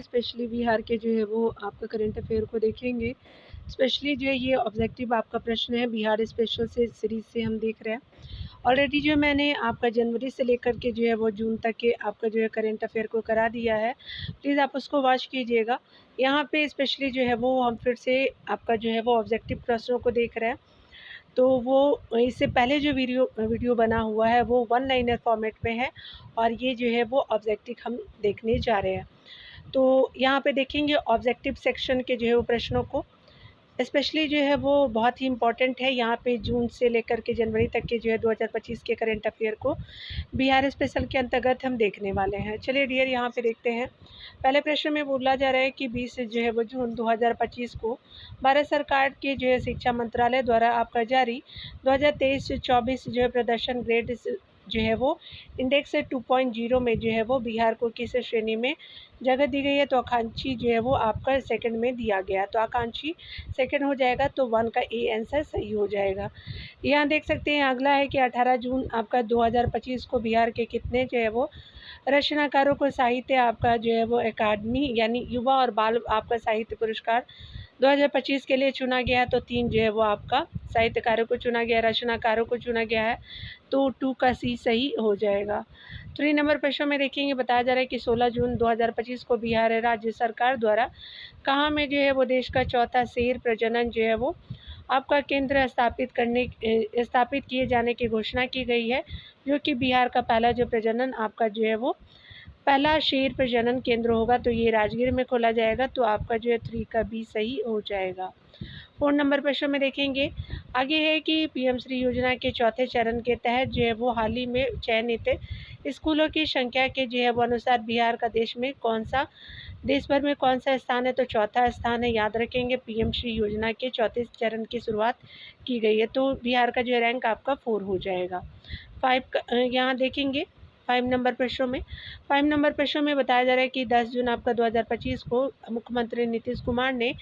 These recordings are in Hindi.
स्पेशली बिहार के जो है वो आपका करंट अफेयर को देखेंगे। स्पेशली जो है ये ऑब्जेक्टिव आपका प्रश्न है बिहार स्पेशल से सीरीज़ से हम देख रहे हैं। ऑलरेडी जो मैंने आपका जनवरी से लेकर के जो है वो जून तक के आपका जो है करंट अफेयर को करा दिया है। प्लीज़ आप उसको वॉच कीजिएगा। यहाँ पे स्पेशली जो है वो हम फिर से आपका जो है वो ऑब्जेक्टिव प्रश्नों को देख रहे हैं। तो वो इससे पहले जो वीडियो बना हुआ है वो वन लाइनर फॉर्मेट में है और ये जो है वो ऑब्जेक्टिव हम देखने जा रहे हैं। तो यहाँ पे देखेंगे ऑब्जेक्टिव सेक्शन के जो है वो प्रश्नों को, स्पेशली जो है वो बहुत ही इम्पोर्टेंट है। यहाँ पे जून से लेकर के जनवरी तक के जो है 2025 के करंट अफेयर को बिहार स्पेशल के अंतर्गत हम देखने वाले हैं। चलिए डियर यहाँ पे देखते हैं। पहले प्रश्न में बोला जा रहा है कि 20 जो है वो जून 2025 को भारत सरकार के जो है शिक्षा मंत्रालय द्वारा आपका जारी 2023 से 24 जो है प्रदर्शन ग्रेड जो है वो इंडेक्स 2.0 में जो है वो बिहार को किस श्रेणी में जगह दी गई है। तो आकांक्षी जो है वो आपका सेकंड में दिया गया, तो आकांक्षी सेकंड हो जाएगा, तो 1 का ए आंसर सही हो जाएगा। यहाँ देख सकते हैं अगला है कि 18 जून आपका 2025 को बिहार के कितने जो है वो रचनाकारों को साहित्य आपका जो है वो अकादमी यानी युवा और बाल आपका साहित्य पुरस्कार 2025 के लिए चुना गया है। तो 3 जो है वो आपका साहित्यकारों को चुना गया, रचनाकारों को चुना गया है, तो 2 का सी सही हो जाएगा। 3 नंबर प्रश्न में देखेंगे, बताया जा रहा है कि 16 जून 2025 को बिहार राज्य सरकार द्वारा कहाँ में जो है वो देश का चौथा शेर प्रजनन जो है वो आपका केंद्र स्थापित किए जाने की घोषणा की गई है, जो कि बिहार का पहला जो प्रजनन आपका जो है वो पहला शेर प्रजनन केंद्र होगा। तो ये राजगीर में खोला जाएगा, तो आपका जो है 3 का बी सही हो जाएगा। 4 नंबर प्रश्न में देखेंगे, आगे है कि पीएम श्री योजना के चौथे चरण के तहत जो है वो हाल ही में चयनित स्कूलों की संख्या के जो है वो अनुसार बिहार का देश भर में कौन सा स्थान है। तो चौथा स्थान है। याद रखेंगे पीएम श्री योजना के चौथे चरण की शुरुआत की गई है, तो बिहार का जो रैंक आपका 4 हो जाएगा। 5 यहाँ देखेंगे 5 नंबर प्रश्नों में बताया जा रहा है कि 10 जून आपका 2025 को मुख्यमंत्री नीतीश कुमार ने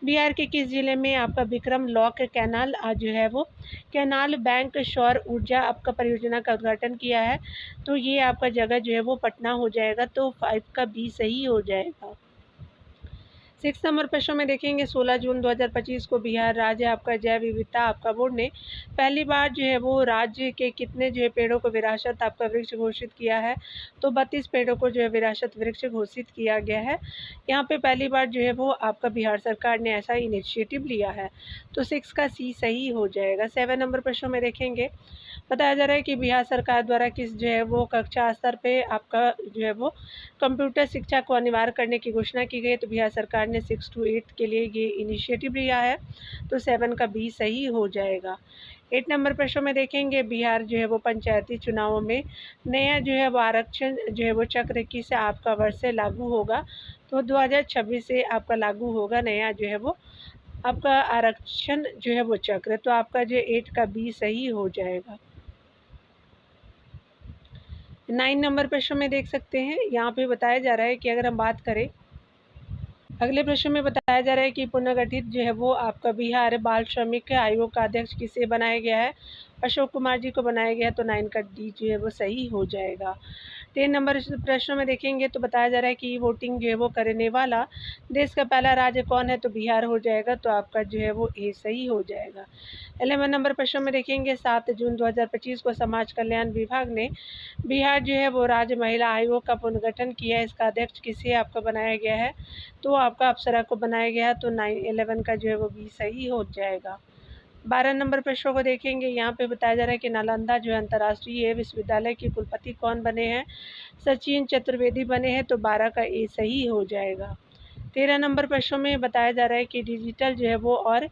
बिहार के किस जिले में आपका विक्रम लॉक कैनाल जो है वो कैनाल बैंक सौर ऊर्जा आपका परियोजना का उद्घाटन किया है। तो ये आपका जगह जो है वो पटना हो जाएगा, तो 5 का बी सही हो जाएगा। 6 नंबर प्रश्न में देखेंगे, 16 जून 2025 को बिहार राज्य आपका जैव विविधता आपका बोर्ड ने पहली बार जो है वो राज्य के कितने जो है पेड़ों को विरासत आपका वृक्ष घोषित किया है। तो 32 पेड़ों को जो है विरासत वृक्ष घोषित किया गया है। यहाँ पे पहली बार जो है वो आपका बिहार सरकार ने ऐसा इनिशिएटिव लिया है, तो 6 का सी सही हो जाएगा। 7 नंबर प्रश्न में देखेंगे, बताया जा रहा है कि बिहार सरकार द्वारा किस जो है वो कक्षा स्तर पे आपका जो है वो कंप्यूटर शिक्षा को अनिवार्य करने की घोषणा की गई। तो बिहार सरकार ने 6 to 8 के लिए ये इनिशिएटिव लिया है, तो 7 का बी सही हो जाएगा। 8 नंबर प्रश्न में देखेंगे, बिहार जो है वो पंचायती चुनावों में नया जो है वो आरक्षण जो है वो चक्र किस आपका वर्ष से लागू होगा। तो 2026 से आपका लागू होगा नया जो है वो आपका आरक्षण जो है वो चक्र, तो आपका जो 8 का बी सही हो जाएगा। 9 नंबर प्रश्न में देख सकते हैं, यहाँ पे बताया जा रहा है कि अगर हम बात करें, अगले प्रश्न में बताया जा रहा है कि पुनर्गठित जो है वो आपका बिहार बाल श्रमिक आयोग का अध्यक्ष किसे बनाया गया है। अशोक कुमार जी को बनाया गया है, तो 9 का डी जो है वो सही हो जाएगा। 10 नंबर प्रश्न में देखेंगे, तो बताया जा रहा है कि वोटिंग जो है वो करने वाला देश का पहला राज्य कौन है। तो बिहार हो जाएगा, तो आपका जो है वो ए सही हो जाएगा। 11 नंबर प्रश्न में देखेंगे, 7 जून 2025 को समाज कल्याण विभाग ने बिहार जो है वो राज्य महिला आयोग का पुनर्गठन किया है। इसका अध्यक्ष किसे आपका बनाया गया है। तो आपका अप्सरा को बनाया गया है, तो 11 का जो है वो बी सही हो जाएगा। 12 नंबर प्रश्नों को देखेंगे, यहाँ पे बताया जा रहा है कि नालंदा जो है अंतर्राष्ट्रीय विश्वविद्यालय के कुलपति कौन बने हैं। सचिन चतुर्वेदी बने हैं, तो 12 का ए सही हो जाएगा। 13 नंबर प्रश्नों में बताया जा रहा है कि डिजिटल जो है वो और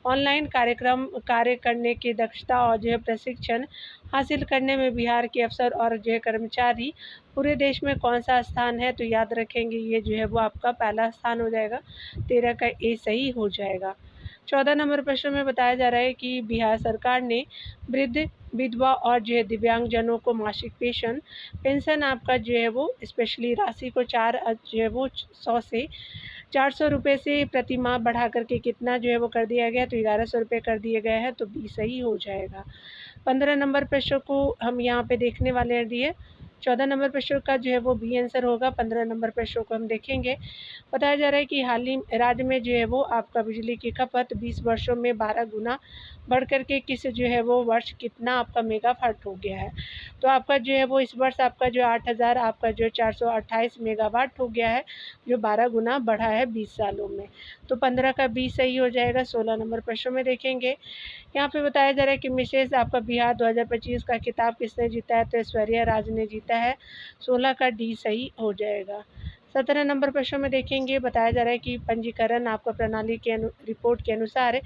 ऑनलाइन कार्य करने की दक्षता और जो है प्रशिक्षण हासिल करने में बिहार के अफसर और जो है कर्मचारी पूरे देश में कौन सा स्थान है। तो याद रखेंगे ये जो है वो आपका पहला स्थान हो जाएगा, 13 का ए सही हो जाएगा। 14 नंबर प्रश्न में बताया जा रहा है कि बिहार सरकार ने वृद्ध विधवा और जो है दिव्यांगजनों को मासिक पेंशन आपका जो है वो स्पेशली राशि को 4 जो है वो 100 से 400 रुपये से प्रति माह बढ़ा करके कितना जो है वो कर दिया गया। तो 1100 रुपये कर दिए गए हैं, तो बी सही हो जाएगा। 15 नंबर प्रश्न को हम यहाँ पे देखने वाले हैं डियर। 14 नंबर प्रश्न का जो है वो बी आंसर होगा। 15 नंबर प्रश्न को हम देखेंगे। बताया जा रहा है कि हाल ही राज्य में जो है वो आपका बिजली की खपत 20 वर्षों में 12 गुना बढ़ कर के किस जो है वो वर्ष कितना आपका मेगावाट हो गया है। तो आपका जो है वो इस वर्ष आपका जो 8000 आपका जो 428 मेगावाट हो गया है, जो 12 गुना बढ़ा है 20 सालों में। तो 15 का बी सही हो जाएगा। 16 नंबर प्रश्न में देखेंगे। यहाँ पे बताया जा रहा है कि मिसेस आपका बिहार 2025 का खिताब किसने जीता है। तो ऐश्वर्या राज ने जीता है। 16 का डी सही हो जाएगा। 17 नंबर प्रश्न में देखेंगे। बताया जा रहा है कि पंजीकरण आपका प्रणाली के रिपोर्ट के अनुसार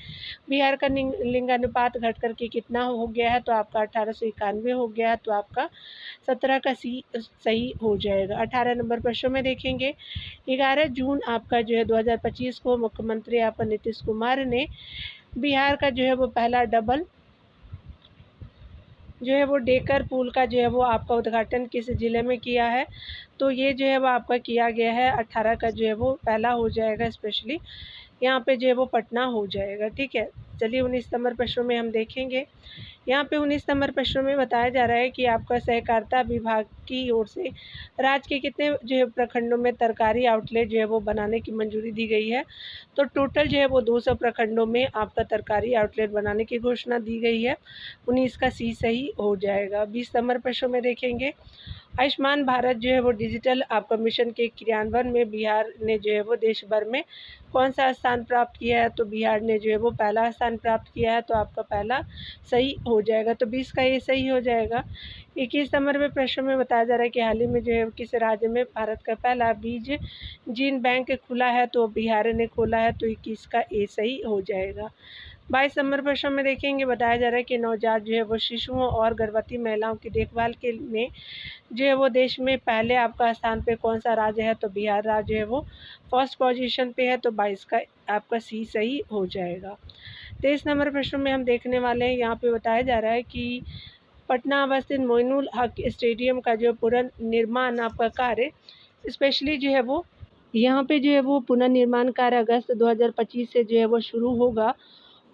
बिहार का लिंगानुपात घट करके कितना हो गया है। तो आपका 1891 हो गया है। तो आपका 17 का सी सही हो जाएगा। 18 नंबर प्रश्न में देखेंगे। 11 जून आपका जो है 2025 को मुख्यमंत्री आपका नीतीश कुमार ने बिहार का जो है वो पहला डबल जो है वो डेकर पुल का जो है वो आपका उद्घाटन किस ज़िले में किया है। तो ये जो है वो आपका किया गया है। 18 का जो है वो पहला हो जाएगा। स्पेशली यहाँ पे जो है वो पटना हो जाएगा। ठीक है, चलिए 19 नंबर प्रश्नों में हम देखेंगे। यहाँ पे 19 नंबर प्रश्नों में बताया जा रहा है कि आपका सहकारिता विभाग की ओर से राज्य के कितने जो है प्रखंडों में तरकारी आउटलेट जो है वो बनाने की मंजूरी दी गई है। तो टोटल जो है वो 200 प्रखंडों में आपका तरकारी आउटलेट बनाने की घोषणा दी गई है। 19 का सी सही हो जाएगा। 20 नंबर प्रश्नों में देखेंगे। आयुष्मान भारत जो है वो डिजिटल आपका मिशन के क्रियान्वयन में बिहार ने जो है वो देश भर में कौन सा स्थान प्राप्त किया है। तो बिहार ने जो है वो पहला स्थान प्राप्त किया है। तो आपका पहला सही हो जाएगा। तो 20 का ये सही हो जाएगा। 21 नंबर में प्रश्न में बताया जा रहा है कि हाल ही में जो है किस राज्य में भारत का पहला बीज जीन बैंक खुला है। तो बिहार ने खोला है। तो 21 का ए सही हो जाएगा। 22 नंबर प्रश्न में देखेंगे। बताया जा रहा है कि नवजात जो है वो शिशुओं और गर्भवती महिलाओं की देखभाल के में जो है वो देश में पहले आपका स्थान पे कौन सा राज्य है। तो बिहार राज्य है वो फर्स्ट पोजीशन पे है। तो 22 का आपका सी सही हो जाएगा। 23 नंबर प्रश्न में हम देखने वाले हैं। यहाँ पे बताया जा रहा है कि पटना अवस्थित मोइनुल हक स्टेडियम का जो पुनर्निर्माण आपका कार्य स्पेशली जो है वो यहाँ पे जो है वो पुनर्निर्माण कार्य अगस्त 2025 से जो है वो शुरू होगा।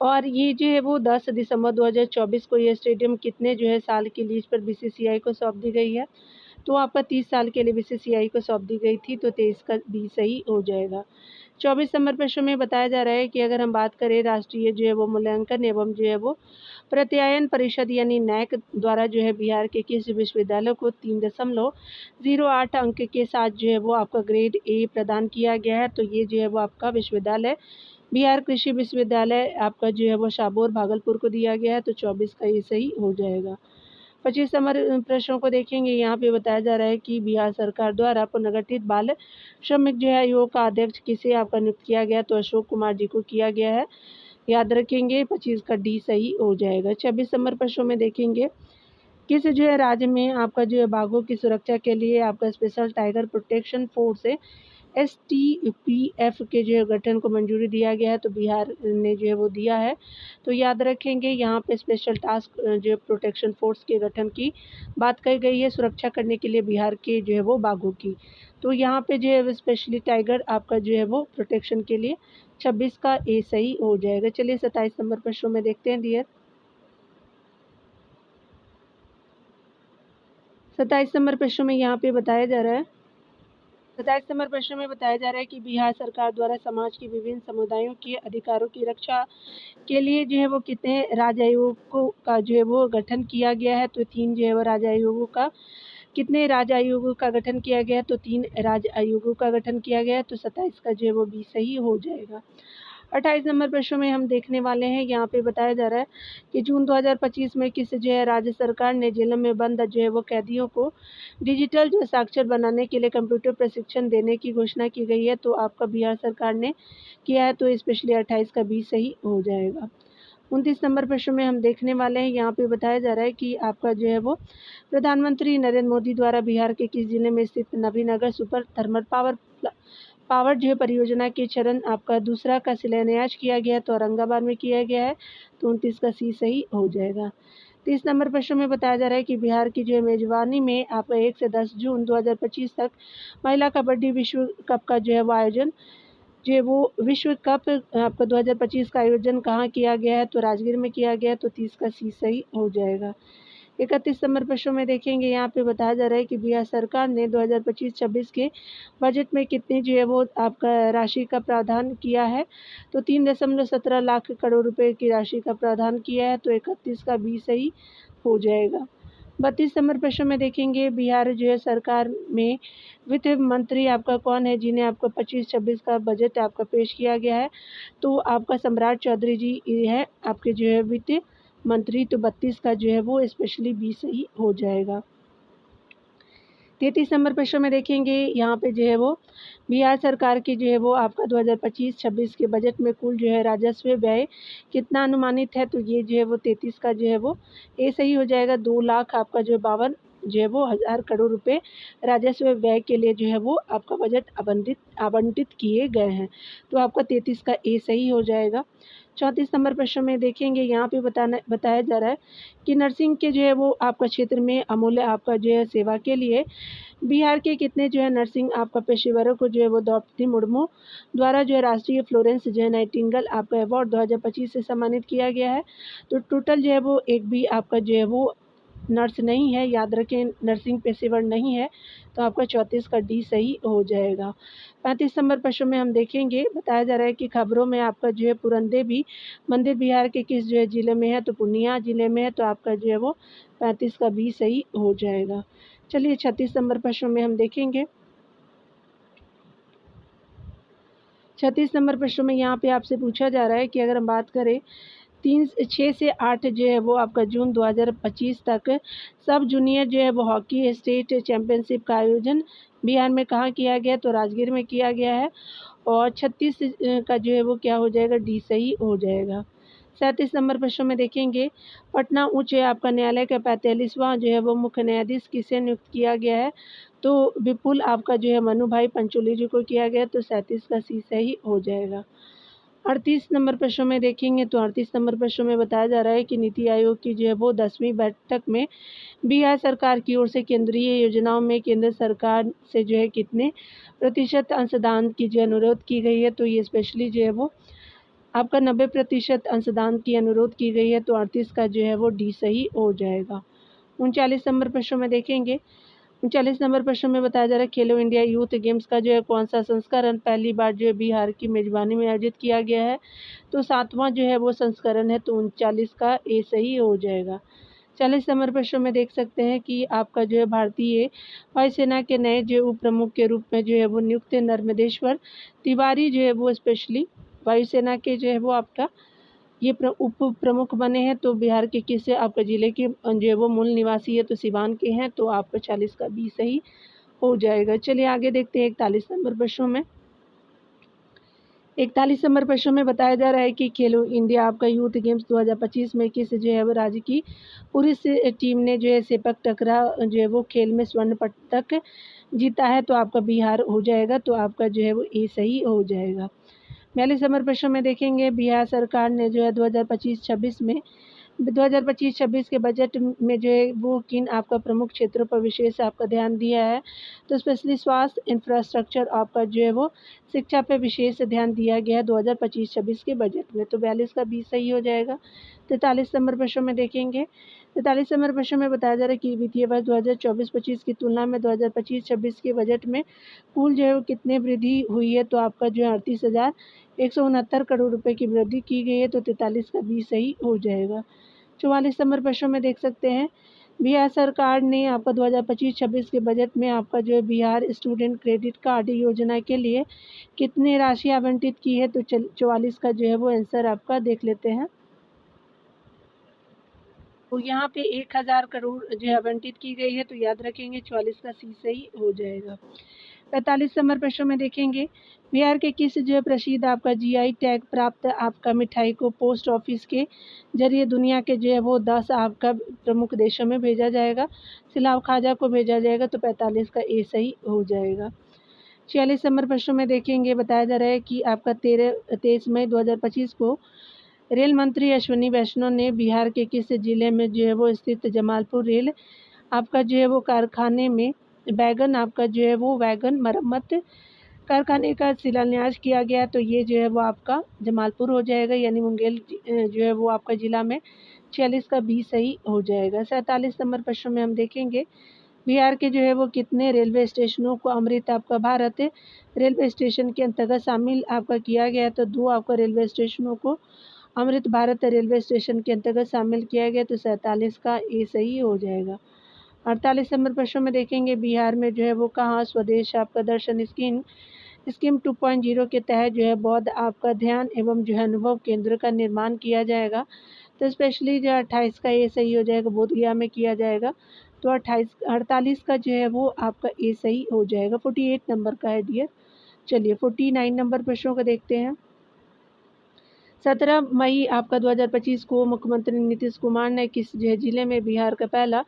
और ये जो है वो 10 दिसंबर 2024 को ये स्टेडियम कितने जो है साल की लीज पर बीसीसीआई को सौंप दी गई है। तो आपका 30 साल के लिए बीसीसीआई को सौंप दी गई थी। तो 23 का बी सही हो जाएगा। 24 नंबर प्रश्न में बताया जा रहा है कि अगर हम बात करें राष्ट्रीय जो है वो मूल्यांकन एवं जो है वो प्रत्यायन परिषद यानी नैक द्वारा जो है बिहार के किस विश्वविद्यालय को 3.08 अंक के साथ जो है वो आपका ग्रेड ए प्रदान किया गया है। तो ये जो है वो आपका विश्वविद्यालय बिहार कृषि विश्वविद्यालय आपका जो है वो शाहपुर भागलपुर को दिया गया है। तो 24 का ये सही हो जाएगा। 25 नंबर प्रश्नों को देखेंगे। यहाँ पे बताया जा रहा है कि बिहार सरकार द्वारा पुनर्गठित बाल श्रमिक जो है आयोग का अध्यक्ष किसे आपका नियुक्त किया गया। तो अशोक कुमार जी को किया गया है। याद रखेंगे। 25 का डी सही हो जाएगा। 26 नंबर प्रश्नों में देखेंगे। किस जो है राज्य में आपका जो है बाघों की सुरक्षा के लिए आपका स्पेशल टाइगर प्रोटेक्शन फोर्स है STPF के जो है गठन को मंजूरी दिया गया है। तो बिहार ने जो है वो दिया है। तो याद रखेंगे यहाँ पे स्पेशल टास्क जो है प्रोटेक्शन फोर्स के गठन की बात कही गई है सुरक्षा करने के लिए बिहार के जो है वो बाघों की। तो यहाँ पे जो है स्पेशली टाइगर आपका जो है वो प्रोटेक्शन के लिए 26 का ए सही हो जाएगा। चलिए 27 नंबर प्रश्नों में देखते हैं डियर। 27 नंबर प्रश्न में यहाँ पे बताया जा रहा है 27 नंबर प्रश्न में बताया जा रहा है कि बिहार सरकार द्वारा समाज के विभिन्न समुदायों के अधिकारों की रक्षा के लिए जो है वो कितने राज्य आयोगों का जो है वो गठन किया गया है। तो 3 जो है वो राज्य आयोगों का कितने राज्य आयोगों का गठन किया गया है। तो 3 राज्य आयोगों का गठन किया गया है। तो 27 का जो है वो बी सही हो जाएगा। 28 नंबर प्रश्न में हम देखने वाले हैं। यहाँ पे बताया जा रहा है कि जून 2025 में किस जो है राज्य सरकार ने जेलों में बंद जो है वो कैदियों को डिजिटल जो साक्षर बनाने के लिए कंप्यूटर प्रशिक्षण देने की घोषणा की गई है। तो आपका बिहार सरकार ने किया है। तो स्पेशली 28 का बी सही हो जाएगा। 29 नंबर प्रश्न में हम देखने वाले हैं। यहाँ पे बताया जा रहा है कि आपका जो है वो प्रधानमंत्री नरेंद्र मोदी द्वारा बिहार के किस जिले में स्थित नवीनगर सुपर थर्मल पावर जो है परियोजना के चरण आपका दूसरा का शिलान्यास किया गया है। तो औरंगाबाद में किया गया है। तो 29 का सी सही हो जाएगा। 30 नंबर प्रश्न में बताया जा रहा है कि बिहार की जो है मेजबानी में आपका 1 से 10 जून 2025 तक महिला कबड्डी विश्व कप का जो है वो आयोजन जो है वो विश्व कप आपका 2025 का आयोजन कहाँ किया गया है। तो राजगीर में किया गया है। तो 30 का सी सही हो जाएगा। 31 नंबर प्रश्न में देखेंगे, यहाँ पे बताया जा रहा है कि बिहार सरकार ने 2025-26 के बजट में कितनी जो है वो आपका राशि का प्रावधान किया है। तो 3.17 लाख करोड़ रुपए की राशि का प्रावधान किया है, तो 31 का बी सही हो जाएगा। 32 नंबर प्रश्न में देखेंगे, बिहार जो है सरकार में वित्त मंत्री आपका कौन है जिन्हें आपका 25-26 का बजट आपका पेश किया गया है। तो आपका सम्राट चौधरी जी है आपके जो है वित्त मंत्री। तो 32 का जो है वो स्पेशली बी सही हो जाएगा। 33 नंबर प्रश्न में देखेंगे, यहाँ पे जो है वो बिहार सरकार की जो है वो आपका 2025-26 के बजट में कुल जो है राजस्व व्यय कितना अनुमानित है। तो ये जो है वो 33 का जो है वो ए सही हो जाएगा। 2 लाख आपका जो 52 जो है वो हज़ार करोड़ रुपए राजस्व व्यय के लिए जो है वो आपका बजट आवंटित किए गए हैं। तो आपका 33 का ए सही हो जाएगा। 34 नंबर प्रश्न में देखेंगे, यहाँ पे बताया जा रहा है कि नर्सिंग के जो है वो आपका क्षेत्र में अमूल्य आपका जो है सेवा के लिए बिहार के कितने जो है नर्सिंग आपका पेशेवरों को जो है वो द्रौपदी मुर्मू द्वारा जो है राष्ट्रीय फ्लोरेंस जो है नाइटिंगेल आपका अवार्ड 2025 से सम्मानित किया गया है। तो टोटल जो है वो एक भी आपका जो है वो नर्स नहीं है, याद रखें नर्सिंग पेशेवर नहीं है। तो आपका 34 का डी सही हो जाएगा। 35 नंबर प्रश्न में हम देखेंगे, बताया जा रहा है कि खबरों में आपका जो है पूरनदेवी मंदिर बिहार के किस जो है जिले में है। तो पूर्णिया जिले में है। तो आपका जो है वो 35 का बी सही हो जाएगा। चलिए 36 नंबर प्रश्न में हम देखेंगे। 36 नंबर प्रश्न में यहाँ पे आपसे पूछा जा रहा है कि अगर हम बात करें 6 से 8 जो है वो आपका जून 2025 तक सब जूनियर जो है वो हॉकी स्टेट चैम्पियनशिप का आयोजन बिहार में कहाँ किया गया। तो राजगीर में किया गया है। और 36 का जो है वो क्या हो जाएगा, डी सही हो जाएगा। 37 नंबर प्रश्न में देखेंगे, पटना उच्च आपका न्यायालय का 45वां जो है वो मुख्य न्यायाधीश किसे नियुक्त किया गया है। तो विपुल आपका जो है मनु भाई पंचोली जी को किया गया। तो 37 का सी सही हो जाएगा। 38 नंबर प्रश्न में देखेंगे, तो 38 नंबर प्रश्न में बताया जा रहा है कि नीति आयोग की जो है वो 10वीं बैठक में बिहार सरकार की ओर से केंद्रीय योजनाओं में केंद्र सरकार से जो है कितने प्रतिशत अंशदान की जो अनुरोध की गई है। तो ये स्पेशली जो है वो आपका 90% अंशदान की अनुरोध की गई है। तो 38 का जो है वो डी सही हो जाएगा। 39 नंबर प्रश्न में देखेंगे, 39 नंबर प्रश्न में बताया जा रहा है खेलो इंडिया यूथ गेम्स का जो है कौन सा संस्करण पहली बार जो है बिहार की मेजबानी में आयोजित किया गया है। तो 7वां जो है वो संस्करण है। तो 39 का ए सही हो जाएगा। 40 नंबर प्रश्न में देख सकते हैं कि आपका जो है भारतीय वायुसेना के नए जो उप प्रमुख के रूप में जो है वो नियुक्त नर्मदेश्वर तिवारी जो है वो स्पेशली वायुसेना के जो है वो आपका ये उप प्रमुख बने हैं। तो बिहार के किस आपका ज़िले के जो है वो मूल निवासी है। तो सिवान के हैं। तो आपका 40 का बी सही हो जाएगा। चलिए आगे देखते हैं 41 नंबर प्रश्नों में। 41 नंबर प्रश्न में बताया जा रहा है कि खेलो इंडिया आपका यूथ गेम्स 2025 में किस जो है वो राज्य की पुरुष टीम ने जो है सेपक टकरा जो है वो खेल में स्वर्ण पदक जीता है। तो आपका बिहार हो जाएगा। तो आपका जो है वो ए सही हो जाएगा। 42 नंबर प्रश्न में देखेंगे, बिहार सरकार ने जो है 2025-26 में 2025-26 के बजट में जो है वो किन आपका प्रमुख क्षेत्रों पर विशेष आपका ध्यान दिया है। तो स्पेशली स्वास्थ्य इंफ्रास्ट्रक्चर आपका जो है वो शिक्षा पे विशेष ध्यान दिया गया है 2025-26 के बजट में। तो 42 का बी सही हो जाएगा। 43 नंबर प्रश्न में देखेंगे, 43 नंबर प्रश्न में बताया जा रहा है कि वित्तीय वर्ष 2024-25 की तुलना में 2025-26 के बजट में कुल जो है वो कितने वृद्धि हुई है। तो आपका जो है 38,169 करोड़ रुपए की वृद्धि की गई है। तो 43 का बी सही हो जाएगा। 44 नंबर प्रश्न में देख सकते हैं, बिहार सरकार ने आपका 2025-26 के बजट में आपका जो है बिहार स्टूडेंट क्रेडिट कार्ड योजना के लिए कितनी राशि आवंटित की है। तो 44 का जो है वो आंसर आपका देख लेते हैं। तो यहाँ पे 1000 करोड़ जो है आवंटित की गई है। तो याद रखेंगे 44 का सी सही हो जाएगा। 45 नंबर प्रश्न में देखेंगे, बिहार के किस जो है प्रसिद्ध आपका जीआई टैग प्राप्त आपका मिठाई को पोस्ट ऑफिस के जरिए दुनिया के जो है वो 10 आपका प्रमुख देशों में भेजा जाएगा। सिलाव खाजा को भेजा जाएगा। तो 45 का ए सही हो जाएगा। 46 नंबर प्रश्न में देखेंगे, बताया जा रहा है कि आपका 23 मई 2025 को रेल मंत्री अश्विनी वैष्णव ने बिहार के किस जिले में जो है वो स्थित जमालपुर रेल आपका जो है वो कारखाने में वैगन आपका जो है वो वैगन मरम्मत कारखाने का शिलान्यास किया गया। तो ये जो है वो आपका जमालपुर हो जाएगा, यानी मुंगेर जो है वो आपका ज़िला में 46 का बी सही हो जाएगा। 47 नंबर प्रश्न में हम देखेंगे बिहार के जो है वो कितने रेलवे स्टेशनों को अमृत आपका भारत रेलवे स्टेशन के अंतर्गत शामिल आपका किया गया है। तो 2 आपका रेलवे स्टेशनों को अमृत भारत रेलवे स्टेशन के अंतर्गत शामिल किया गया, तो 47 का ए सही हो जाएगा। 48 नंबर प्रश्न में देखेंगे बिहार में जो है वो कहाँ स्वदेश आपका दर्शन स्कीम 2.0 के तहत जो है बौद्ध आपका ध्यान एवं जो है अनुभव केंद्र का निर्माण किया जाएगा। तो स्पेशली जो 28 का ए सही हो जाएगा, बोध गया में किया जाएगा। तो 48 का जो है वो आपका ए सही हो जाएगा। 48 नंबर का है डियर। चलिए 49 नंबर प्रश्नों को देखते हैं। 17 मई आपका 2025 को मुख्यमंत्री नीतीश कुमार ने किस जिले में बिहार का पहला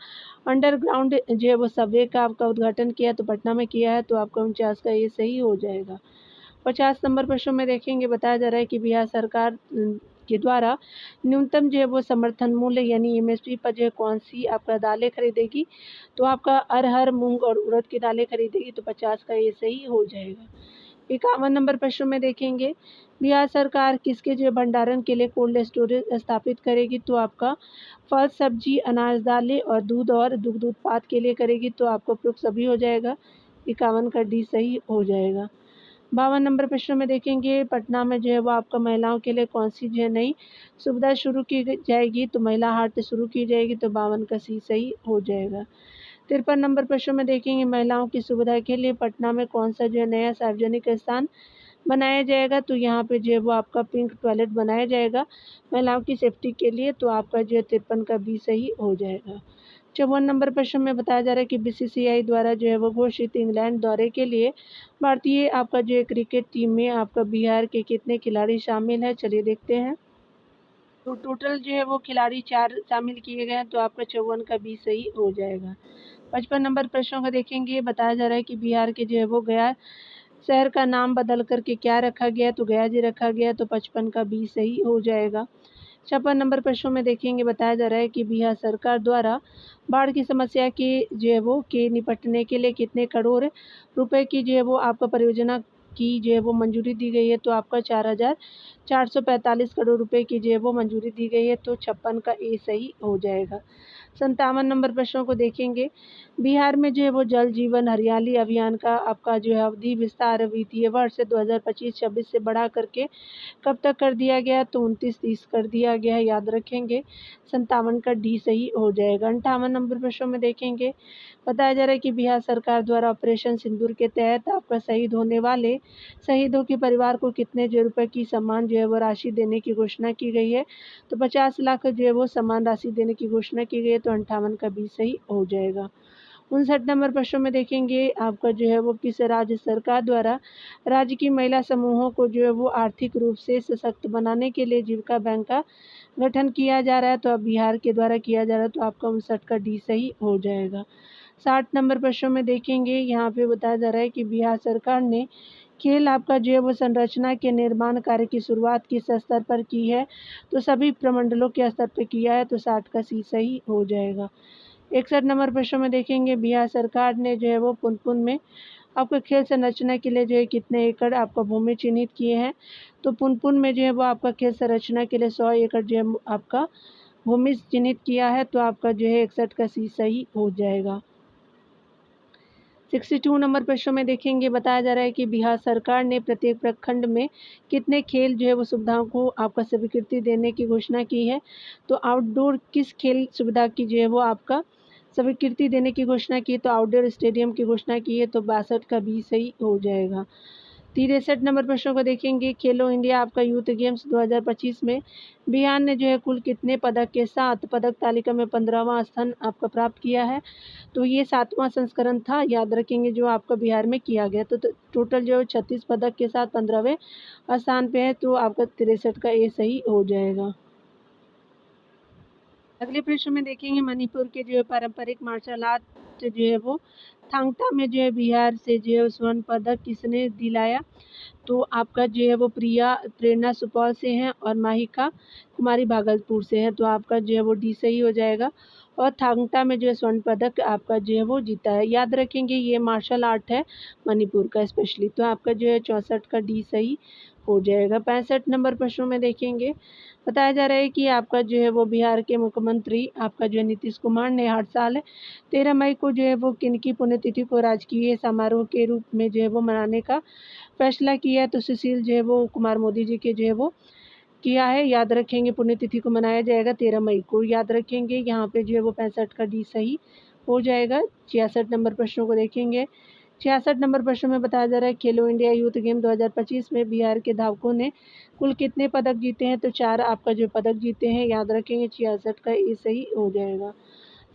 अंडरग्राउंड जो है वो सबवे का आपका उद्घाटन किया? तो पटना में किया है। तो आपका 49 का ये सही हो जाएगा। 50 नंबर प्रश्न में देखेंगे बताया जा रहा है कि बिहार सरकार के द्वारा न्यूनतम जो है वो समर्थन मूल्य यानी एमएसपी पर जो है कौन सी आपका दालें खरीदेगी? तो आपका अरहर, मूंग और उड़द की दालें खरीदेगी। तो 50 का ये सही हो जाएगा। 51 नंबर प्रश्न में देखेंगे बिहार सरकार किसके जो भंडारण के लिए कोल्ड स्टोरेज स्थापित करेगी? तो आपका फल, सब्जी, अनाज, दालें और दुग्ध उत्पाद के लिए करेगी। तो आपको उपयुक्त सभी हो जाएगा। 51 का डी सही हो जाएगा। 52 नंबर प्रश्न में देखेंगे पटना में जो है वो आपका महिलाओं के लिए कौन सी जो है नई सुविधा शुरू की जाएगी? तो महिला हाट शुरू की जाएगी। तो 52 का सी सही हो जाएगा। 53 नंबर प्रश्न में देखेंगे महिलाओं की सुविधा के लिए पटना में कौन सा जो है नया सार्वजनिक स्थान बनाया जाएगा? तो यहाँ पे जो है वो आपका पिंक टॉयलेट बनाया जाएगा महिलाओं की सेफ्टी के लिए। तो आपका जो है 53 का बी सही हो जाएगा। 54 नंबर प्रश्न में बताया जा रहा है कि बीसीसीआई द्वारा जो है वो घोषित इंग्लैंड दौरे के लिए भारतीय आपका जो है क्रिकेट टीम में आपका बिहार के कितने खिलाड़ी शामिल है? चलिए देखते हैं। तो टोटल जो है वो खिलाड़ी 4 शामिल किए गए हैं। तो आपका 54 का बी सही हो जाएगा। 55 नंबर प्रश्नों को देखेंगे बताया जा रहा है कि बिहार के जो है वो गया शहर का नाम बदल करके क्या रखा गया? तो गया जी रखा गया। तो 55 का बी सही हो जाएगा। 56 नंबर प्रश्नों में देखेंगे बताया जा रहा है कि बिहार सरकार द्वारा बाढ़ की समस्या के जो है वो के निपटने के लिए कितने करोड़ रुपए की जो है वो आपका परियोजना की जो है वो मंजूरी दी गई है? तो आपका 4,445 करोड़ रुपए की जो है वो मंजूरी दी गई है। तो 56 का ए सही हो जाएगा। 57 नंबर प्रश्नों को देखेंगे बिहार में जो है वो जल जीवन हरियाली अभियान का आपका जो है अवधि विस्तार वित्तीय वर्ष 2025-26 से बढ़ा करके कब तक कर दिया गया? तो 29-30 कर दिया गया है, याद रखेंगे। 57 का डी सही हो जाएगा। 58 नंबर प्रश्नों में देखेंगे बताया जा रहा है कि बिहार सरकार द्वारा ऑपरेशन सिंदूर के तहत आपका शहीद होने वाले शहीदों के परिवार को कितने जो रुपये की सम्मान जो है वो राशि देने की घोषणा की गई है? तो 50 लाख जो है वो सम्मान राशि देने की घोषणा की गई है। तो 58 का बी सही हो जाएगा। 59 नंबर प्रश्नों में देखेंगे आपका जो है वो किस राज्य सरकार द्वारा राज्य की महिला समूहों को जो है वो आर्थिक रूप से सशक्त बनाने के लिए जीविका बैंक का गठन किया जा रहा है? तो अब बिहार के द्वारा किया जा रहा है। तो आपका 59 का डी सही हो जाएगा। 60 नंबर प्रश्नों में देखेंगे यहाँ पे बताया जा रहा है कि बिहार सरकार ने खेल आपका जो है वो संरचना के निर्माण कार्य की शुरुआत किस स्तर पर की है? तो सभी प्रमंडलों के स्तर पर किया है। तो 60 का सी सही हो जाएगा। 61 नंबर प्रश्न में देखेंगे बिहार सरकार ने जो है वो पुनपुन में आपको खेल संरचना के लिए जो है कितने एकड़ आपका भूमि चिन्हित किए हैं? तो पुनपुन में जो है वो आपका खेल संरचना के लिए 100 एकड़ जो है आपका भूमि चिन्हित किया है। तो आपका जो है 61 का सी सही हो जाएगा। 62 नंबर प्रश्न में देखेंगे बताया जा रहा है कि बिहार सरकार ने प्रत्येक प्रखंड में कितने खेल जो है वो सुविधाओं को आपका स्वीकृति देने की घोषणा की है? तो आउटडोर किस खेल सुविधा की जो है वो आपका स्वीकृति देने की घोषणा की? तो आउटडोर स्टेडियम की घोषणा की है। तो 62 का बी सही हो जाएगा। 63 नंबर प्रश्नों को देखेंगे खेलो इंडिया आपका यूथ गेम्स 2025 में बिहार ने जो है कुल कितने पदक के साथ पदक तालिका में 15वां स्थान आपका प्राप्त किया है? तो ये 7वां संस्करण था, याद रखेंगे, जो आपका बिहार में किया गया। तो टोटल जो 36 पदक के साथ 15वें स्थान पे है। तो आपका 63 का ए सही हो जाएगा। अगले प्रश्न में देखेंगे मणिपुर के जो है पारंपरिक मार्शल आर्ट जो है वो थांगता में जो है बिहार से जो है स्वर्ण पदक किसने दिलाया? तो आपका जो है वो प्रेरणा सुपौल से हैं और माहिका कुमारी भागलपुर से हैं। तो आपका जो है वो डी सही हो जाएगा। और थांगटा में जो है स्वर्ण पदक आपका जो है वो जीता है। याद रखेंगे ये मार्शल आर्ट है मणिपुर का स्पेशली। तो आपका जो है 64 का डी सही हो जाएगा। 65 नंबर प्रश्नों में देखेंगे, बताया जा रहा है कि आपका जो है वो बिहार के मुख्यमंत्री आपका जो है नीतीश कुमार ने हर साल 13 मई को जो है वो किनकी पुण्यतिथि को राजकीय समारोह के रूप में जो है वो मनाने का फैसला किया है। तो सुशील जो है वो कुमार मोदी जी के जो है वो किया है। याद रखेंगे पुण्यतिथि को मनाया जाएगा 13 मई को। याद रखेंगे यहाँ पे जो है वो 65 का डी सही हो जाएगा। 66 नंबर प्रश्नों को देखेंगे। 66 नंबर प्रश्न में बताया जा रहा है खेलो इंडिया यूथ गेम 2025 में बिहार के धावकों ने कुल कितने पदक जीते हैं। तो 4 आपका जो पदक जीते हैं। याद रखेंगे 66 का ये सही हो जाएगा।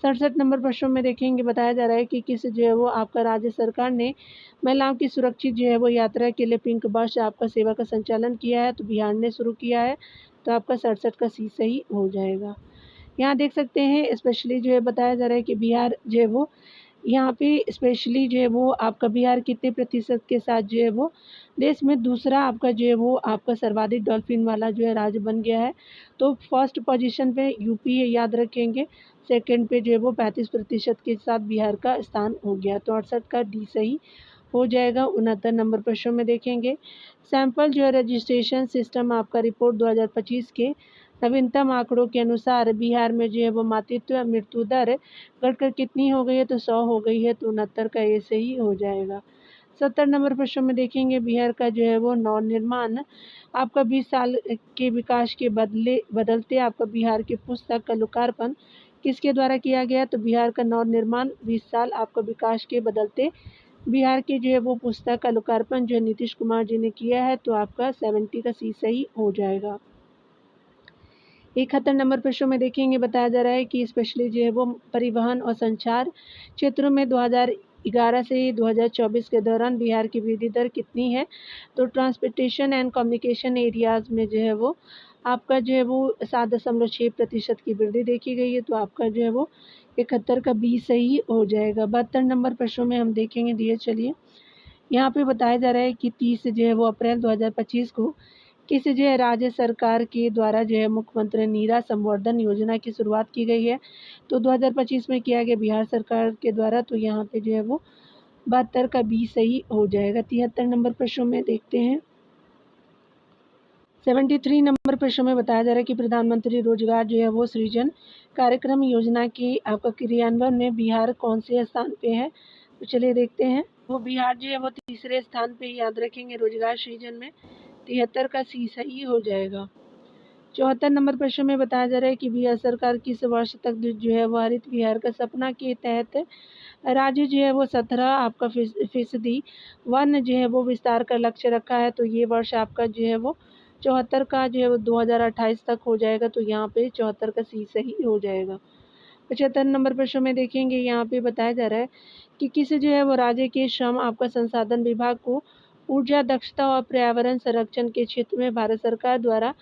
67 नंबर प्रश्नों में देखेंगे, बताया जा रहा है कि किस जो है वो आपका राज्य सरकार ने महिलाओं की सुरक्षित जो है वो यात्रा के लिए पिंक बस आपका सेवा का संचालन किया है। तो बिहार ने शुरू किया है। तो आपका 67 का सी सही हो जाएगा। यहाँ देख सकते हैं स्पेशली जो है बताया जा रहा है कि बिहार जो है वो यहाँ पे स्पेशली जो है वो आपका बिहार कितने प्रतिशत के साथ जो है वो देश में दूसरा आपका जो है वो आपका सर्वाधिक डॉल्फिन वाला जो है राज्य बन गया है। तो फर्स्ट पोजीशन पे यूपी है, याद रखेंगे। सेकंड पे जो है वो 35% के साथ बिहार का स्थान हो गया। तो 68 का डी सही हो जाएगा। 69 नंबर प्रश्न में देखेंगे, सैंपल जो है रजिस्ट्रेशन सिस्टम आपका रिपोर्ट 2025 के नवीनतम आंकड़ों के अनुसार बिहार में जो है वो मातृत्व मृत्यु दर घटकर कितनी हो गई है। तो 100 हो गई है। तो 69 का ये सही हो जाएगा। 70 नंबर प्रश्न में देखेंगे, बिहार का जो है वो नव निर्माण आपका 20 साल के विकास के बदलते आपका बिहार के पुस्तक का लोकार्पण किसके द्वारा किया गया। तो बिहार का नव निर्माण 20 साल आपका विकास के बदलते बिहार के जो है वो पुस्तक का लोकार्पण जो है नीतीश कुमार जी ने किया है। तो आपका 70 का सी सही हो जाएगा। 71 नंबर प्रश्न में देखेंगे, बताया जा रहा है कि स्पेशली जो है वो परिवहन और संचार क्षेत्रों में 2011 से 2024 के दौरान बिहार की वृद्धि दर कितनी है। तो ट्रांसपोर्टेशन एंड कम्युनिकेशन एरियाज में जो है वो आपका जो है वो 7.6% की वृद्धि देखी गई है। तो आपका जो है वो 71 का बी सही हो जाएगा। 72 नंबर प्रश्नों में हम देखेंगे दिए, चलिए यहाँ पे बताया जा रहा है कि 30 जो है वो अप्रैल 2025 को किस जो है राज्य सरकार के द्वारा जो है मुख्यमंत्री नीरा संवर्धन योजना की शुरुआत की गई है। तो 2025 में किया गया बिहार सरकार के द्वारा। तो यहाँ पे जो है वो 72 का बी सही हो जाएगा। 73 नंबर प्रश्नों में देखते हैं, 73 नंबर प्रश्न में बताया जा रहा है कि प्रधानमंत्री रोजगार जो है वो सृजन कार्यक्रम योजना की आपका क्रियान्वयन में बिहार कौन से स्थान पे है। तो चलिए देखते हैं, वो बिहार जो है वो तीसरे स्थान पे, याद रखेंगे रोजगार सृजन में। 73 का सी सही हो जाएगा। 74 नंबर प्रश्न में बताया जा रहा है कि बिहार सरकार किस वर्ष तक जो है वो हरित बिहार का सपना के तहत राज्य जो है वो 17 आपका फीसदी वन जो है वो विस्तार का लक्ष्य रखा है। तो ये वर्ष आपका जो है वो 74 का जो है वो 2028 तक हो जाएगा। तो यहाँ पे 74 का सी सही हो जाएगा। 75 नंबर प्रश्न में देखेंगे, यहाँ पे बताया जा रहा है कि किस जो है वो राज्य के श्रम आपका संसाधन विभाग को ऊर्जा दक्षता और पर्यावरण संरक्षण के क्षेत्र में भारत सरकार द्वारा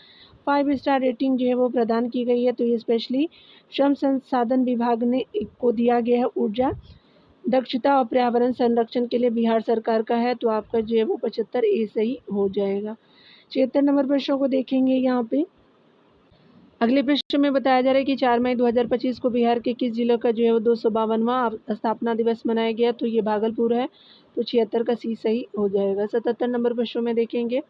5 स्टार रेटिंग जो है वो प्रदान की गई है। तो ये स्पेशली श्रम संसाधन विभाग ने को दिया गया है ऊर्जा दक्षता और पर्यावरण संरक्षण के लिए बिहार सरकार का है। तो आपका जो है वो 75 ए सही हो जाएगा। 76 नंबर प्रश्नों को देखेंगे, यहाँ पे अगले प्रश्न में बताया जा रहा है कि 4 मई 2025 को बिहार के किस जिले का जो है वो 252वां स्थापना दिवस मनाया गया। तो ये भागलपुर है। तो 76 का सी सही हो जाएगा। 77 नंबर प्रश्नों में देखेंगे,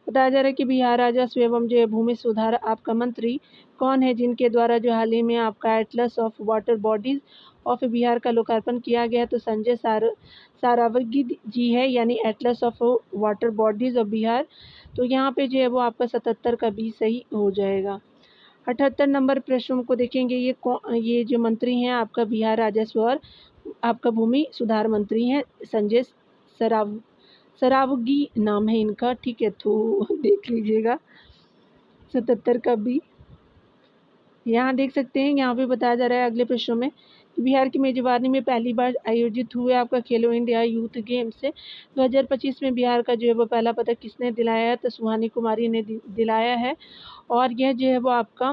बताया जा रहा है कि बिहार राजस्व एवं जो है भूमि सुधार आपका मंत्री कौन है, जिनके द्वारा जो हाल ही में आपका Atlas of water bodies of Bihar का लोकार्पण किया गया। तो संजय सारावगी जी है, यानी Atlas of water bodies of Bihar. तो यहाँ पे जो है वो आपका 77 का बी सही हो जाएगा। 78 नंबर प्रश्न को देखेंगे, ये जो मंत्री हैं आपका बिहार राजस्व और आपका भूमि सुधार मंत्री हैं संजय सरावगी नाम है इनका, ठीक है। तो देख लीजिएगा 77 का बी। यहाँ देख सकते हैं, यहाँ पे बताया जा रहा है अगले प्रश्नों में कि बिहार की मेजबानी में पहली बार आयोजित हुए आपका खेलो इंडिया यूथ गेम्स से 2025 में बिहार का जो है वो पहला पदक किसने दिलाया है। तो सुहानी कुमारी ने दिलाया है। और यह जो है वो आपका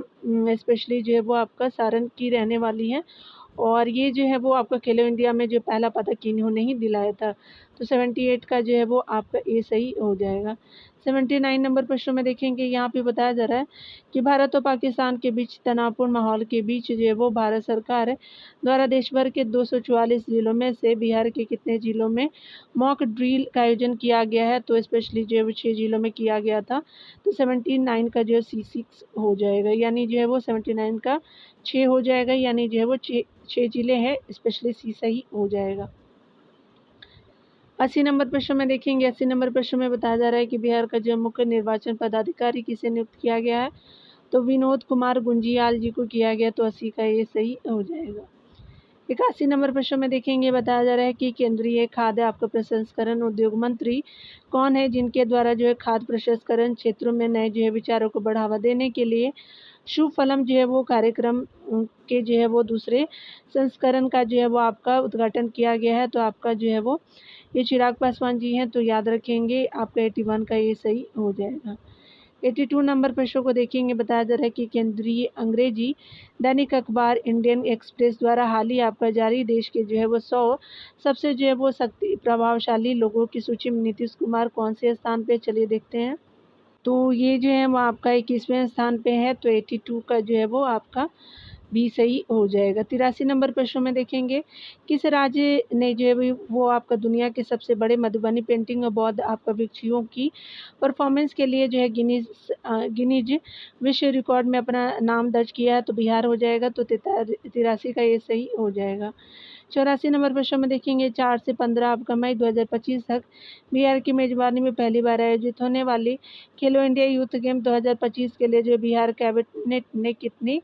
स्पेशली जो है वो आपका सारण की रहने वाली है। और ये जो है वो आपका खेलो इंडिया में जो पहला पदक इन्होंने ही दिलाया था। तो 78 का जो है वो आपका ए सही हो जाएगा। 79 नंबर प्रश्न में देखेंगे, यहाँ पे बताया जा रहा है कि भारत और पाकिस्तान के बीच तनावपूर्ण माहौल के बीच जो है वो भारत सरकार द्वारा देश भर के 244 जिलों में से बिहार के कितने जिलों में मॉक ड्रिल का आयोजन किया गया है। तो स्पेशली जो है वो 6 जिलों में किया गया था। तो 79 का जो है C6 हो जाएगा, यानी जो है वो 79 का 6 हो जाएगा, यानी जो है वो 6 जिले हैं, स्पेशली सी सही हो जाएगा। 80 नंबर प्रश्न में देखेंगे, 80 नंबर प्रश्न में बताया जा रहा है कि बिहार का जो मुख्य निर्वाचन पदाधिकारी किसे नियुक्त किया गया है। तो विनोद कुमार गुंजियाल जी को किया गया। तो 80 का ये सही हो जाएगा। 81 नंबर प्रश्न में देखेंगे, बताया जा रहा है कि केंद्रीय खाद्य आपका प्रसंस्करण उद्योग मंत्री कौन है, जिनके द्वारा जो है खाद्य प्रसंस्करण क्षेत्रों में नए जो है विचारों को बढ़ावा देने के लिए शुभ फलम जो है वो कार्यक्रम के जो है वो दूसरे संस्करण का जो है वो आपका उद्घाटन किया गया है। तो आपका जो है वो ये चिराग पासवान जी हैं। तो याद रखेंगे आपका 81 का ये सही हो जाएगा। 82 नंबर प्रश्न को देखेंगे, बताया जा रहा है कि केंद्रीय अंग्रेजी दैनिक अखबार इंडियन एक्सप्रेस द्वारा हाल ही आपका जारी देश के जो है वो 100 सबसे जो है वो शक्ति प्रभावशाली लोगों की सूची में नीतीश कुमार कौन से स्थान पे, चलिए देखते हैं। तो ये जो है वो आपका 21वें स्थान पे है। तो 82 का जो है वो आपका भी सही हो जाएगा। 83 नंबर प्रश्न में देखेंगे, किस राज्य ने जो है वो आपका दुनिया के सबसे बड़े मधुबनी पेंटिंग और बौद्ध आपका भिक्षुओं की परफॉर्मेंस के लिए जो है गिनीज विश्व रिकॉर्ड में अपना नाम दर्ज किया है। तो बिहार हो जाएगा। तो 83 का ये सही हो जाएगा। 84 नंबर प्रश्न में देखेंगे, 4 से 15 आपका मई 2025 तक बिहार की मेजबानी में पहली बार आयोजित होने वाली खेलो इंडिया यूथ गेम 2025 के लिए जो बिहार कैबिनेट ने कितनी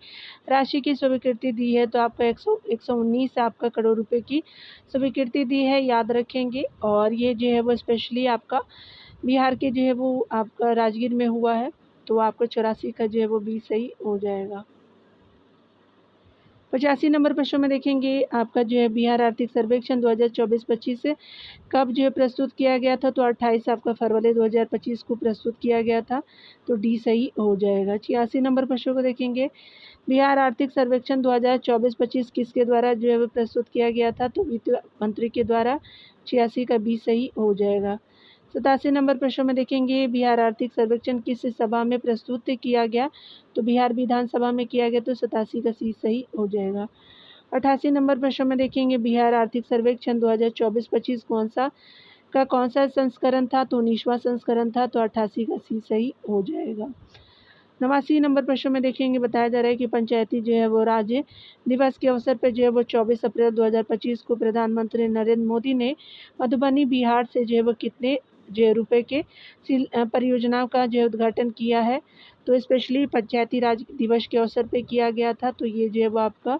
राशि की स्वीकृति दी है। तो आपका 119 आपका करोड़ रुपए की स्वीकृति दी है, याद रखेंगे। और ये जो है वो स्पेशली आपका बिहार के जो है वो आपका राजगीर में हुआ है। तो आपका 84 का जो है वो भी सही हो जाएगा। 85 नंबर प्रश्न में देखेंगे, आपका जो है बिहार आर्थिक सर्वेक्षण 2024-25 से कब जो है प्रस्तुत किया गया था। तो 28 आपका फरवरी 2025 को प्रस्तुत किया गया था। तो डी सही हो जाएगा। 86 नंबर प्रश्न को देखेंगे, बिहार आर्थिक सर्वेक्षण 2024-25 किसके द्वारा जो है प्रस्तुत किया गया था। तो वित्त मंत्री के द्वारा। 86 का बी सही हो जाएगा। 87 नंबर प्रश्न में देखेंगे, बिहार आर्थिक सर्वेक्षण किस सभा में प्रस्तुत किया गया। तो बिहार विधानसभा में किया गया। तो 87 का सी सही हो जाएगा। 88 नंबर प्रश्न में देखेंगे, बिहार आर्थिक सर्वेक्षण 2024-25 कौन सा संस्करण था। तो 19वां संस्करण था। तो 88 का सी सही हो जाएगा। 89 नंबर प्रश्न में देखेंगे, बताया जा रहा है कि पंचायती जो है वो राज्य दिवस के अवसर पर जो है वो 24 अप्रैल 2025 को प्रधानमंत्री नरेंद्र मोदी ने मधुबनी बिहार से जो है वो कितने जो रुपए के परियोजनाओं का जो है उद्घाटन किया है। तो स्पेशली पंचायती राज दिवस के अवसर पर किया गया था। तो ये जो है वो आपका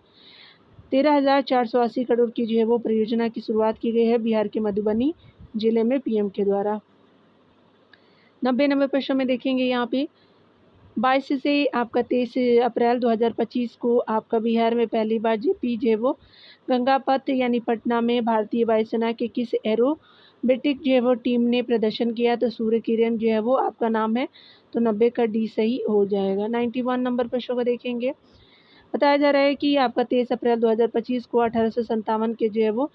13,480 करोड़ की जो है वो परियोजना की शुरुआत की गई है बिहार के मधुबनी जिले में पीएम के द्वारा। 90 नंबर प्रश्न में देखेंगे, यहाँ पे 22 से आपका 23 अप्रैल 2025 को आपका बिहार में पहली बार जेपी जो है वो गंगापथ यानी पटना में भारतीय वायुसेना के किस एरोबेटिक जो है वो टीम ने प्रदर्शन किया। तो सूर्य किरण जो है वो आपका नाम है। तो 90 का डी सही हो जाएगा। 91 नंबर प्रश्न को देखेंगे, बताया जा रहा है कि आपका 23 अप्रैल 2025 को 1857 के जो है वो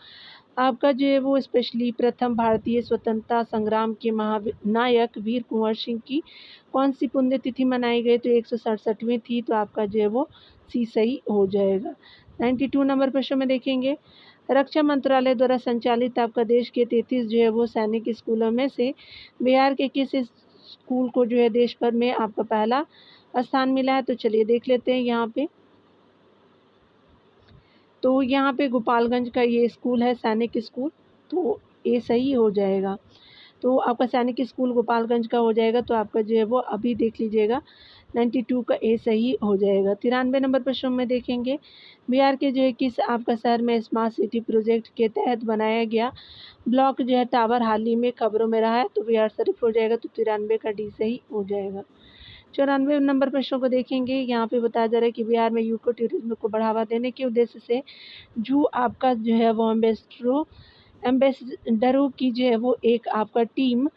आपका जो है वो स्पेशली प्रथम भारतीय स्वतंत्रता संग्राम के महानायक वीर कुंवर सिंह की कौन सी पुण्यतिथि मनाई गई। तो 167वीं थी। तो आपका जो है वो सी सही हो जाएगा। 92 नंबर प्रश्न में देखेंगे, रक्षा मंत्रालय द्वारा संचालित आपका देश के 33 जो है वो सैनिक स्कूलों में से बिहार के किस स्कूल को जो है देश भर में आपका पहला स्थान मिला है। तो चलिए देख लेते हैं यहाँ पे। तो यहाँ पे गोपालगंज का ये स्कूल है, सैनिक स्कूल। तो ये सही हो जाएगा। तो आपका सैनिक स्कूल गोपालगंज का हो जाएगा। तो आपका जो है वो अभी देख लीजिएगा, 92 का ए सही हो जाएगा। 93 नंबर प्रश्न में देखेंगे, बिहार के जो है किस आपका शहर में स्मार्ट सिटी प्रोजेक्ट के तहत बनाया गया ब्लॉक जो है टावर हाल ही में खबरों में रहा है। तो बिहार शरीफ हो जाएगा। तो 93 का डी सही हो जाएगा। 94 नंबर प्रश्नों को देखेंगे, यहाँ पे बताया जा रहा है कि बिहार में यूको टूरिज्म को बढ़ावा देने के उद्देश्य से जो आपका जो है वो एम्बेसडरों की जो है वो एक आपका टीम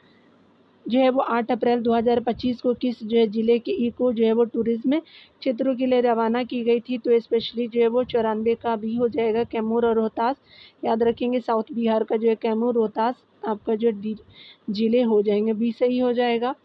जो है वो 8 अप्रैल 2025 को किस जो है ज़िले के इको जो है वो टूरिज़्म क्षेत्रों के लिए रवाना की गई थी। तो स्पेशली जो है वो 94 का भी हो जाएगा, कैमूर और रोहतास। याद रखेंगे साउथ बिहार का जो है कैमूर, रोहतास आपका जो ज़िले हो जाएंगे, बी सही हो जाएगा।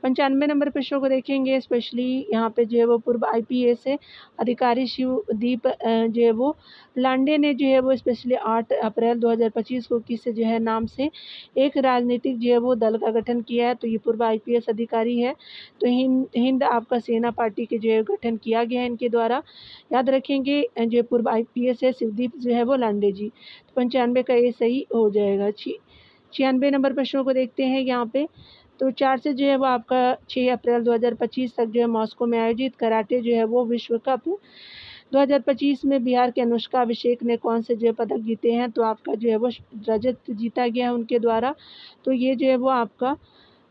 95 नंबर प्रश्नों को देखेंगे, स्पेशली यहाँ पे जो है वो पूर्व आईपीएस है अधिकारी शिवदीप जो है वो लांडे ने जो है वो स्पेशली 8 अप्रैल 2025 को किस जो है नाम से एक राजनीतिक जो है वो दल का गठन किया है। तो ये पूर्व आईपीएस अधिकारी है। तो हिंद आपका सेना पार्टी के जो है गठन किया गया है इनके द्वारा। याद रखेंगे जो पूर्व आईपीएस है शिवदीप जो है वो लांडे जी। तो 95 का ये सही हो जाएगा। 96 नंबर प्रश्नों को देखते हैं यहाँ पे। तो 4 से जो है वो आपका 6 अप्रैल 2025 तक जो है मॉस्को में आयोजित कराटे जो है वो विश्व कप 2025 में बिहार के अनुष्का अभिषेक ने कौन से जो है पदक जीते हैं। तो आपका जो है वो रजत जीता गया है उनके द्वारा। तो ये जो है वो आपका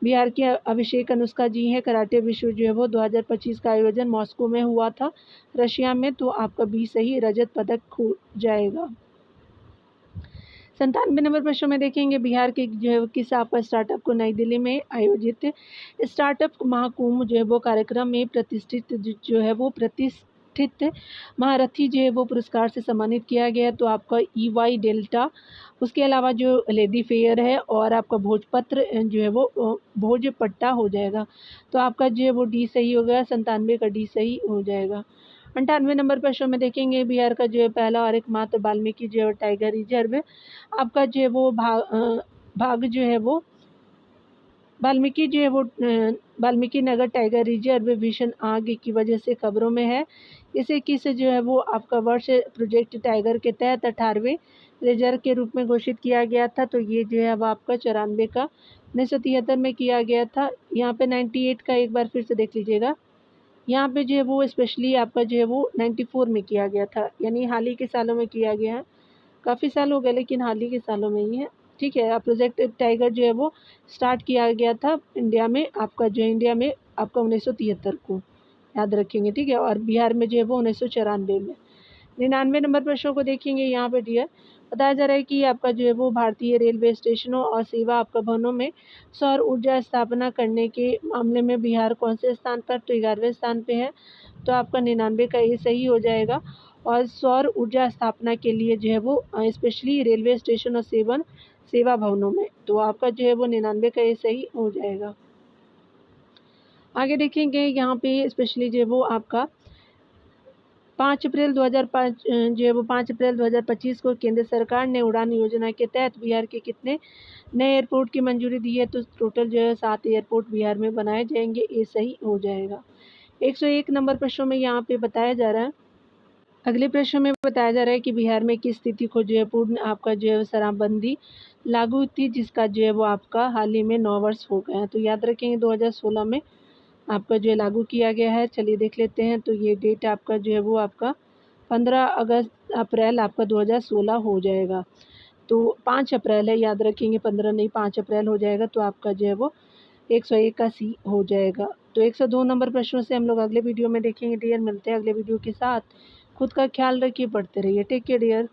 बिहार के अभिषेक अनुष्का जी हैं। कराटे विश्व जो है वो 2025 का आयोजन मॉस्को में हुआ था, रशिया में। तो आपका बी सही, रजत पदक हो जाएगा। 97 नंबर प्रश्न में देखेंगे, बिहार के जो है किस आपका स्टार्टअप को नई दिल्ली में आयोजित स्टार्टअप महाकुंभ जो है वो कार्यक्रम में प्रतिष्ठित जो है वो प्रतिष्ठित महारथी जो है वो पुरस्कार से सम्मानित किया गया। तो आपका EY डेल्टा, उसके अलावा जो लेडी फेयर है और आपका भोजपत्र जो है वो भोजपट्टा हो जाएगा। तो आपका जो है वो डी सही हो गया, 97 का डी सही हो जाएगा। 98 नंबर प्रश्न में देखेंगे, बिहार का जो है पहला और एकमात्र वाल्मीकि जो है टाइगर रिजर्व आपका जो है वो भाग जो है वो वाल्मीकि जो है वो वाल्मीकि नगर टाइगर रिजर्व भीषण आग की वजह से खबरों में है। इसे किस जो है वो आपका वर्ष प्रोजेक्ट टाइगर के तहत 18वें रिजर्व के रूप में घोषित किया गया था। तो ये जो है अब आपका 94 का 1973 में किया गया था। यहाँ पे 98 का एक बार फिर से देख लीजिएगा। यहाँ पे जो है वो स्पेशली आपका जो है वो 94 में किया गया था, यानी हाल ही के सालों में किया गया है। काफ़ी साल हो गए लेकिन हाल ही के सालों में ही है। ठीक है, प्रोजेक्ट टाइगर जो है वो स्टार्ट किया गया था इंडिया में आपका आपका 1973 को, याद रखेंगे। ठीक है, और बिहार में जो है वो 1994 में। 99 नंबर प्रश्नों को देखेंगे यहाँ पे डियर। बताया जा रहा है कि आपका जो है वो भारतीय रेलवे स्टेशनों और सेवा आपका भवनों में सौर ऊर्जा स्थापना करने के मामले में बिहार कौन से स्थान पर। तो 11वें स्थान पे है। तो आपका 99 का ये सही हो जाएगा। और सौर ऊर्जा स्थापना के लिए जो है वो स्पेशली रेलवे स्टेशन और सेवा भवनों में। तो आपका जो है वो 99 का ये सही हो जाएगा। आगे देखेंगे यहाँ पे स्पेशली जो है वो आपका 5 अप्रैल 2005 जो है वो 5 अप्रैल 2025 को केंद्र सरकार ने उड़ान योजना के तहत बिहार के कितने नए एयरपोर्ट की मंजूरी दी है। तो टोटल जो है 7 एयरपोर्ट बिहार में बनाए जाएंगे, ये सही हो जाएगा। 101 नंबर प्रश्नों में यहाँ पे बताया जा रहा है, अगले प्रश्न में बताया जा रहा है कि बिहार में किस तिथि को जो है पूर्ण आपका जो है शराबबंदी लागू थी, जिसका जो है वो आपका हाल ही में 9 वर्ष हो गए हैं। तो याद रखेंगे 2016 में आपका जो है लागू किया गया है। चलिए देख लेते हैं। तो ये डेट आपका जो है वो आपका 15 अप्रैल आपका 2016 हो जाएगा। तो 5 अप्रैल है, याद रखेंगे, 15 नहीं 5 अप्रैल हो जाएगा। तो आपका जो है वो 101 का सी हो जाएगा। तो 102 नंबर प्रश्नों से हम लोग अगले वीडियो में देखेंगे डियर। मिलते हैं अगले वीडियो के साथ। खुद का ख्याल रखिए, पढ़ते रहिए। Take care dear.